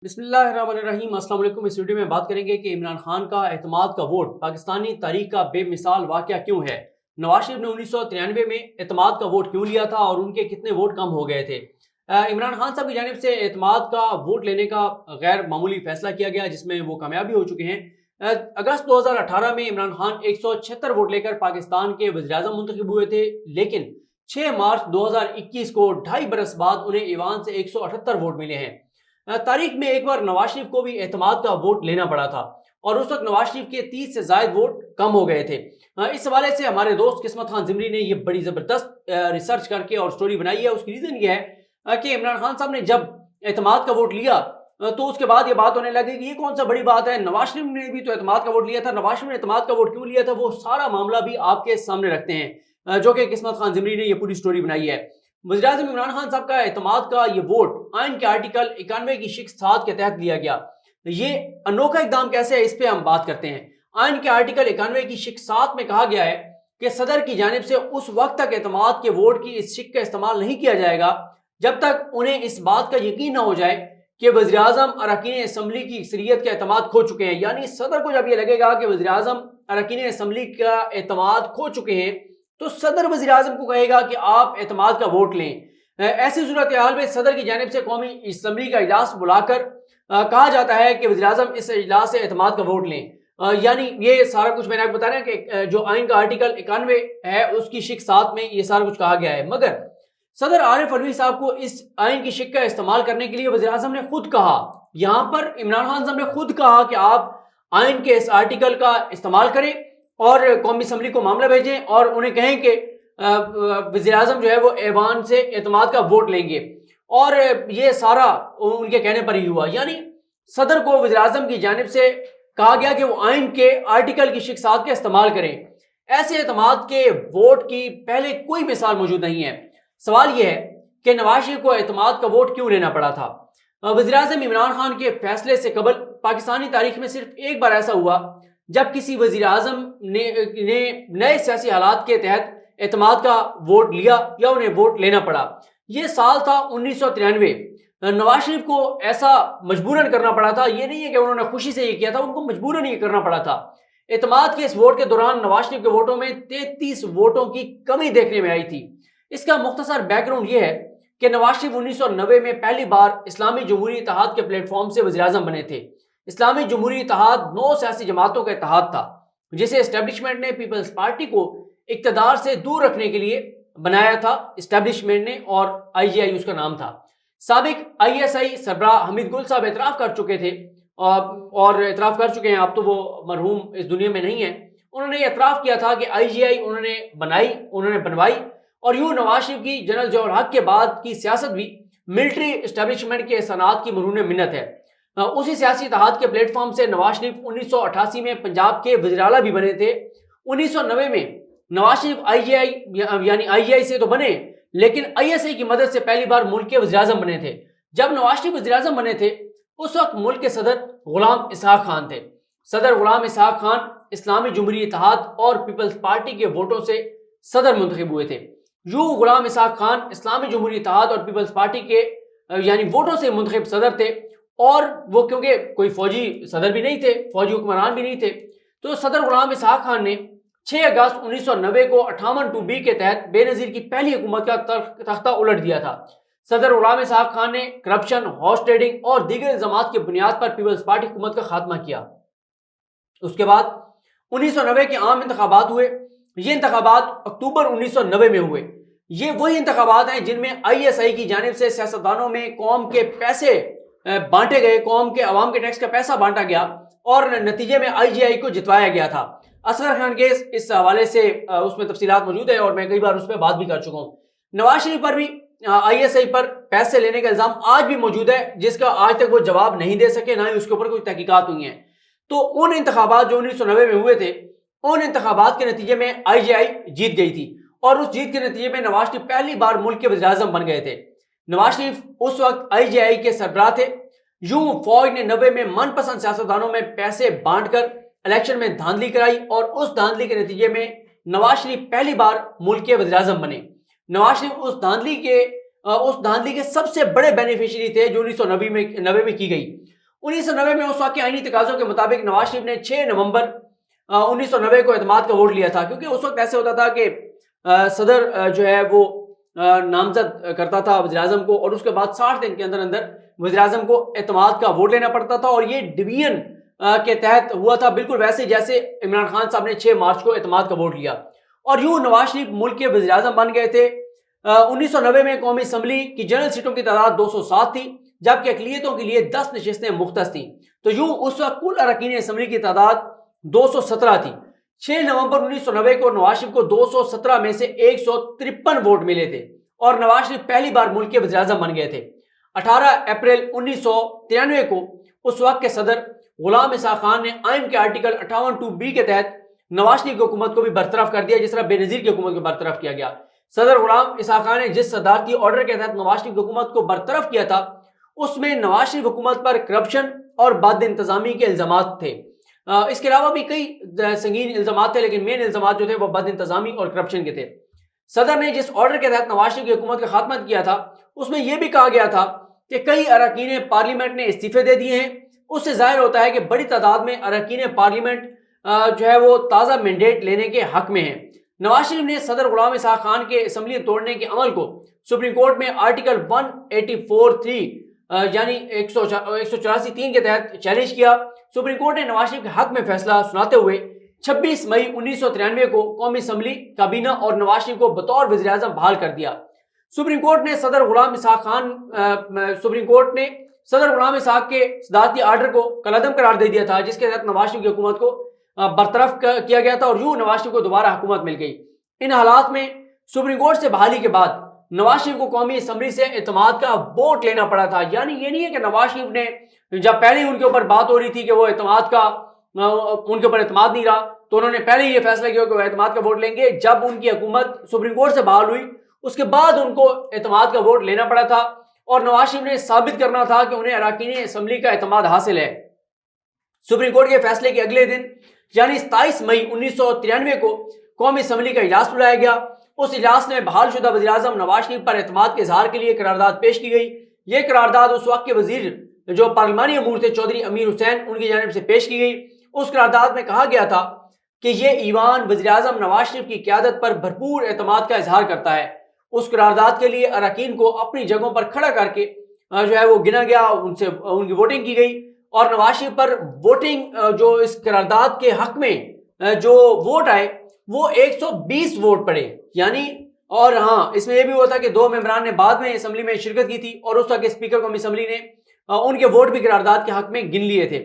بسم اللہ الرحمن الرحیم۔ السلام علیکم۔ اس ویڈیو میں بات کریں گے کہ عمران خان کا اعتماد کا ووٹ پاکستانی تاریخ کا بے مثال واقعہ کیوں ہے۔ نواز شریف نے 1993 میں اعتماد کا ووٹ کیوں لیا تھا اور ان کے کتنے ووٹ کم ہو گئے تھے۔ عمران خان صاحب کی جانب سے اعتماد کا ووٹ لینے کا غیر معمولی فیصلہ کیا گیا جس میں وہ کامیاب بھی ہو چکے ہیں۔ اگست 2018 میں عمران خان 176 ووٹ لے کر پاکستان کے وزیر اعظم منتخب ہوئے تھے، لیکن 6 مارچ 2021 کو 2.5 برس بعد انہیں ایوان سے 178 ووٹ ملے ہیں۔ تاریخ میں ایک بار نواز شریف کو بھی اعتماد کا ووٹ لینا پڑا تھا اور اس وقت نواز شریف کے 30 سے زائد ووٹ کم ہو گئے تھے۔ اس حوالے سے ہمارے دوست قسمت خان زمری نے یہ بڑی زبردست ریسرچ کر کے اور سٹوری بنائی ہے۔ اس کی ریزن یہ ہے کہ عمران خان صاحب نے جب اعتماد کا ووٹ لیا تو اس کے بعد یہ بات ہونے لگی کہ یہ کون سا بڑی بات ہے، نواز شریف نے بھی تو اعتماد کا ووٹ لیا تھا۔ نواز شریف نے اعتماد کا ووٹ کیوں لیا تھا، وہ سارا معاملہ بھی آپ کے سامنے رکھتے ہیں، جو کہ قسمت خان زمری نے یہ پوری سٹوری بنائی ہے۔ وزیر اعظم عمران خان صاحب کا اعتماد کا یہ ووٹ آئین کے آرٹیکل 91 کی شق 7 کے تحت لیا گیا۔ یہ انوکھا اقدام کیسے ہے، اس پہ ہم بات کرتے ہیں۔ آئین کے آرٹیکل 91 کی شق 7 میں کہا گیا ہے کہ صدر کی جانب سے اس وقت تک اعتماد کے ووٹ کی اس شق کا استعمال نہیں کیا جائے گا جب تک انہیں اس بات کا یقین نہ ہو جائے کہ وزیر اعظم اراکین اسمبلی کی اکثریت کے اعتماد کھو چکے ہیں۔ یعنی صدر کو جب یہ لگے گا کہ وزیر اعظم اراکین اسمبلی کا اعتماد کھو چکے ہیں تو صدر وزیر اعظم کو کہے گا کہ آپ اعتماد کا ووٹ لیں۔ ایسی صورتحال میں صدر کی جانب سے قومی اسمبلی کا اجلاس بلا کر کہا جاتا ہے کہ وزیر اعظم اس اجلاس سے اعتماد کا ووٹ لیں۔ یعنی یہ سارا کچھ میں نے آپ کو بتایا کہ جو آئین کا آرٹیکل 91 ہے اس کی شق 7 میں یہ سارا کچھ کہا گیا ہے، مگر صدر عارف الوی صاحب کو اس آئین کی شق کا استعمال کرنے کے لیے وزیر اعظم نے خود کہا، یہاں پر عمران خان صاحب نے خود کہا کہ آپ آئین کے اس آرٹیکل کا استعمال کریں اور قومی اسمبلی کو معاملہ بھیجیں اور انہیں کہیں کہ وزیر اعظم جو ہے وہ ایوان سے اعتماد کا ووٹ لیں گے، اور یہ سارا ان کے کہنے پر ہی ہوا۔ یعنی صدر کو وزیر اعظم کی جانب سے کہا گیا کہ وہ آئین کے آرٹیکل کی شق 7 کا استعمال کریں۔ ایسے اعتماد کے ووٹ کی پہلے کوئی مثال موجود نہیں ہے۔ سوال یہ ہے کہ نواز شریف کو اعتماد کا ووٹ کیوں لینا پڑا تھا۔ وزیر اعظم عمران خان کے فیصلے سے قبل پاکستانی تاریخ میں صرف ایک بار ایسا ہوا جب کسی وزیر اعظم نے نئے سیاسی حالات کے تحت اعتماد کا ووٹ لیا یا انہیں ووٹ لینا پڑا۔ یہ سال تھا 1993۔ نواز شریف کو ایسا مجبوراً کرنا پڑا تھا، یہ نہیں ہے کہ انہوں نے خوشی سے یہ کیا تھا، ان کو مجبوراً یہ کرنا پڑا تھا۔ اعتماد کے اس ووٹ کے دوران نواز شریف کے ووٹوں میں 33 ووٹوں کی کمی دیکھنے میں آئی تھی۔ اس کا مختصر بیک گراؤنڈ یہ ہے کہ نواز شریف 1990 میں پہلی بار اسلامی جمہوری اتحاد کے پلیٹ فارم سے وزیر اعظم بنے تھے۔ اسلامی جمہوری اتحاد 9 سیاسی جماعتوں کا اتحاد تھا جسے اسٹیبلشمنٹ نے پیپلز پارٹی کو اقتدار سے دور رکھنے کے لیے بنایا تھا۔ اسٹیبلشمنٹ نے، اور IGI اس کا نام تھا۔ سابق ISI سربراہ حمید گل صاحب اعتراف کر چکے تھے اور اعتراف کر چکے ہیں، اب تو وہ مرحوم اس دنیا میں نہیں ہیں۔ انہوں نے اعتراف کیا تھا کہ IGI انہوں نے بنوائی، اور یوں نواز شریف کی جنرل ضیاء الحق کے بعد کی سیاست بھی ملٹری اسٹیبلشمنٹ کے احسانات کی مرہون منت ہے۔ اسی سیاسی اتحاد کے پلیٹ فارم سے نواز شریف 1988 میں پنجاب کے وزیر اعلیٰ بھی بنے تھے۔ 1990 میں نواز شریف IGI سے تو بنے، لیکن ISI کی مدد سے پہلی بار ملک کے وزیر اعظم بنے تھے۔ جب نواز شریف وزیر اعظم بنے تھے اس وقت ملک کے صدر غلام اسحاق خان تھے۔ صدر غلام اسحاق خان اسلامی جمہوری اتحاد اور پیپلز پارٹی کے ووٹوں سے صدر منتخب ہوئے تھے۔ یوں غلام اسحاق خان اسلامی جمہوری اتحاد اور پیپلز پارٹی کے ووٹوں سے منتخب صدر تھے، اور وہ کیونکہ کوئی فوجی صدر بھی نہیں تھے، فوجی حکمران بھی نہیں تھے، تو صدر غلام اسحاق خان نے 6 اگست 1990 کو 58(2)B کے تحت بے نظیر کی پہلی حکومت کا تختہ الٹ دیا تھا۔ صدر غلام اسحاق خان نے کرپشن، ہارس ٹریڈنگ اور دیگر الزامات کی بنیاد پر پیپلز پارٹی حکومت کا خاتمہ کیا۔ اس کے بعد 1990 کے عام انتخابات ہوئے۔ یہ انتخابات اکتوبر 1990 میں ہوئے۔ یہ وہی انتخابات ہیں جن میں ISI کی جانب سے سیاستدانوں میں قوم کے پیسے بانٹے گئے، قوم کے عوام کے ٹیکس کا پیسہ بانٹا گیا اور نتیجے میں IGI کو جتوایا گیا تھا۔ اصغر خان کیس اس حوالے سے اس میں تفصیلات موجود ہیں اور میں کئی بار اس پہ بات بھی کر چکا ہوں۔ نواز شریف پر بھی ISI پر پیسے لینے کا الزام آج بھی موجود ہے، جس کا آج تک وہ جواب نہیں دے سکے، نہ ہی اس کے اوپر کوئی تحقیقات ہوئی ہیں۔ تو ان انتخابات جو 1990 میں ہوئے تھے، ان انتخابات کے نتیجے میں IGI جیت گئی تھی، اور اس جیت کے نتیجے میں نواز شریف پہلی بار ملک کے وزیر اعظم بن گئے تھے۔ نواز شریف اس وقت IGI کے سربراہ تھے۔ یوں فوج نے 90 میں من پسند سیاستدانوں میں پیسے بانٹ کر الیکشن میں دھاندلی کرائی، اور اس دھاندلی کے نتیجے میں نواز شریف پہلی بار ملک کے وزیر اعظم بنے۔ نواز شریف اس دھاندلی کے اس دھاندلی کے سب سے بڑے بینیفیشری تھے جو 1990 میں کی گئی۔ 1990 میں اس وقت کے آئینی تقاضوں کے مطابق نواز شریف نے 6 نومبر 1990 کو اعتماد کا ووٹ لیا تھا، کیونکہ اس وقت ایسے ہوتا تھا کہ صدر جو ہے وہ نامزد کرتا تھا وزیر اعظم کو، اور اس کے بعد 60 دن کے اندر اندر وزیر اعظم کو اعتماد کا ووٹ لینا پڑتا تھا، اور یہ ڈویژن کے تحت ہوا تھا، بالکل ویسے جیسے عمران خان صاحب نے 6 مارچ کو اعتماد کا ووٹ لیا، اور یوں نواز شریف ملک کے وزیر اعظم بن گئے تھے۔ 1990 میں قومی اسمبلی کی جنرل سیٹوں کی تعداد 207 تھی، جبکہ اقلیتوں کے لیے 10 نشستیں مختص تھیں، تو یوں اس وقت کل اراکین اسمبلی کی تعداد 217 تھی۔ 6 نومبر 1990 کو نواز شریف کو 217 میں سے 153 ووٹ ملے تھے، اور نواز شریف پہلی بار ملک کے وزیر اعظم بن گئے تھے۔ 18 اپریل 1993 کو اس وقت کے صدر غلام اسحاق خان نے آئین کے آرٹیکل 58(2)B کے تحت نواز شریف کی حکومت کو بھی برطرف کر دیا، جس طرح بے نظیر کی حکومت کو برطرف کیا گیا۔ صدر غلام اسحاق خان نے جس صدارتی آرڈر کے تحت نواز شریف کی حکومت کو برطرف کیا تھا، اس میں نواز شریف حکومت پر کرپشن اور بد انتظامی کے الزامات تھے۔ اس کے علاوہ بھی کئی سنگین الزامات تھے، لیکن مین الزامات جو تھے وہ بد انتظامی اور کرپشن کے تھے۔ صدر نے جس آرڈر کے تحت نواز شریف کی حکومت کا خاتمہ کیا تھا، اس میں یہ بھی کہا گیا تھا کہ کئی اراکین پارلیمنٹ نے استعفے دے دیے ہیں۔ اس سے ظاہر ہوتا ہے کہ بڑی تعداد میں اراکین پارلیمنٹ جو ہے وہ تازہ مینڈیٹ لینے کے حق میں ہیں۔ نواز شریف نے صدر غلام اسحاق خان کے اسمبلی توڑنے کے عمل کو سپریم کورٹ میں آرٹیکل 184(3) یعنی 184(3) کے تحت چیلنج کیا۔ سپریم کورٹ نے نواز شریف کے حق میں فیصلہ سناتے ہوئے 26 مئی 1993 کو قومی اسمبلی کابینہ اور نواز شریف کو بطور وزیر اعظم بحال کر دیا۔ سپریم کورٹ نے صدر غلام اسحاق کے صدارتی آرڈر کو کالعدم قرار دے دیا تھا، جس کے تحت نواز شریف کی حکومت کو برطرف کیا گیا تھا، اور یوں نواز شریف کو دوبارہ حکومت مل گئی۔ ان حالات میں سپریم کورٹ سے بحالی کے بعد نواز شریف کو قومی اسمبلی سے اعتماد کا ووٹ لینا پڑا تھا۔ یعنی یہ نہیں ہے کہ نواز شریف نے جب پہلے ان کے اوپر بات ہو رہی تھی کہ وہ اعتماد کا ان کے اوپر اعتماد نہیں رہا، تو انہوں نے پہلے یہ فیصلہ کیا کہ وہ اعتماد کا ووٹ لیں گے۔ جب ان کی حکومت سپریم کورٹ سے بحال ہوئی، اس کے بعد ان کو اعتماد کا ووٹ لینا پڑا تھا، اور نواز شریف نے ثابت کرنا تھا کہ انہیں اراکین اسمبلی کا اعتماد حاصل ہے۔ سپریم کورٹ کے فیصلے کے اگلے دن یعنی 27 مئی 1993 کو قومی اسمبلی کا اجلاس بلایا گیا۔ اس اجلاس میں بحال شدہ وزیر اعظم نواز شریف پر اعتماد کے اظہار کے لیے قرارداد پیش کی گئی۔ یہ قرارداد اس وقت کے وزیر جو پارلیمانی امور تھے چودھری امیر حسین، ان کی جانب سے پیش کی گئی۔ اس قرارداد میں کہا گیا تھا کہ یہ ایوان وزیر اعظم نواز شریف کی قیادت پر بھرپور اعتماد کا اظہار کرتا ہے۔ اس قرارداد کے لیے اراکین کو اپنی جگہوں پر کھڑا کر کے جو ہے وہ گنا گیا، ان کی ووٹنگ کی گئی، اور نواز شریف پر ووٹنگ جو اس قرارداد کے حق میں جو ووٹ آئے وہ 120 ووٹ پڑے۔ یعنی اور ہاں، اس میں یہ بھی ہوا تھا کہ 2 ممبران نے بعد میں اسمبلی میں شرکت کی تھی، اور اس وقت کے اسپیکر قومی اسمبلی نے ان کے ووٹ بھی قرارداد کے حق میں گن لیے تھے۔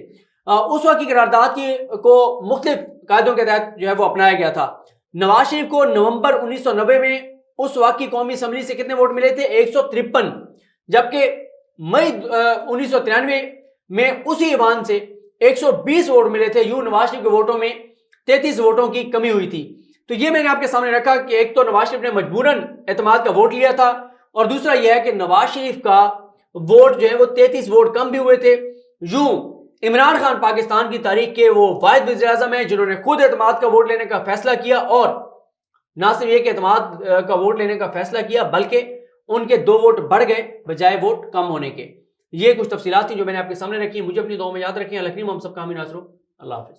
اس وقت کی قرارداد کو مختلف قاعدوں کے تحت جو ہے وہ اپنایا گیا تھا۔ نواز شریف کو نومبر 1990 میں اس وقت کی قومی اسمبلی سے کتنے ووٹ ملے تھے؟ 153، جبکہ مئی 1993 میں اسی ایوان سے 120 ووٹ ملے تھے۔ یوں نواز شریف کے ووٹوں میں 33 ووٹوں کی کمی ہوئی تھی۔ تو یہ میں نے آپ کے سامنے رکھا کہ ایک تو نواز شریف نے مجبوراً اعتماد کا ووٹ لیا تھا، اور دوسرا یہ ہے کہ نواز شریف کا ووٹ جو ہے وہ 33 ووٹ کم بھی ہوئے تھے۔ یوں عمران خان پاکستان کی تاریخ کے وہ واحد وزیر اعظم ہیں جنہوں نے خود اعتماد کا ووٹ لینے کا فیصلہ کیا، اور نہ صرف یہ کہ اعتماد کا ووٹ لینے کا فیصلہ کیا، بلکہ ان کے 2 ووٹ بڑھ گئے بجائے ووٹ کم ہونے کے۔ یہ کچھ تفصیلات تھیں جو میں نے آپ کے سامنے رکھی۔ مجھے اپنی دعاؤں میں یاد رکھیں۔ اللہ کریم ہم سب کا حامی ناصر ہو۔ اللہ حافظ۔